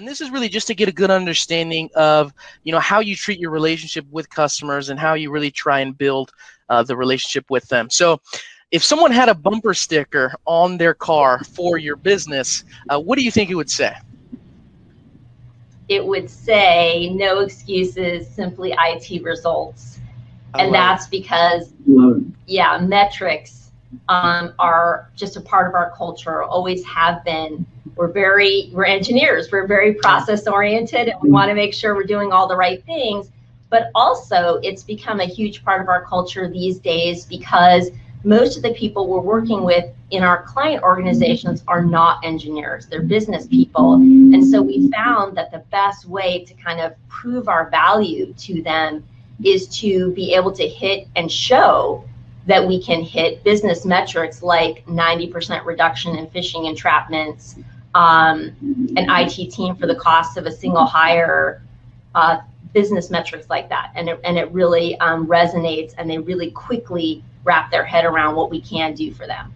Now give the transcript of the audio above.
And this is really just to get a good understanding of, how you treat your relationship with customers and how you really try and build the relationship with them. So if someone had a bumper sticker on their car for your business, what do you think it would say? It would say, no excuses, simply IT results. And that's because, metrics are just a part of our culture, always have been. We're engineers, we're very process oriented, and we want to make sure we're doing all the right things. But also it's become a huge part of our culture these days because most of the people we're working with in our client organizations are not engineers, they're business people. And so we found that the best way to kind of prove our value to them is to be able to hit and show that we can hit business metrics like 90% reduction in phishing entrapments, an IT team for the cost of a single hire, business metrics like that. And it really resonates, and they really quickly wrap their head around what we can do for them.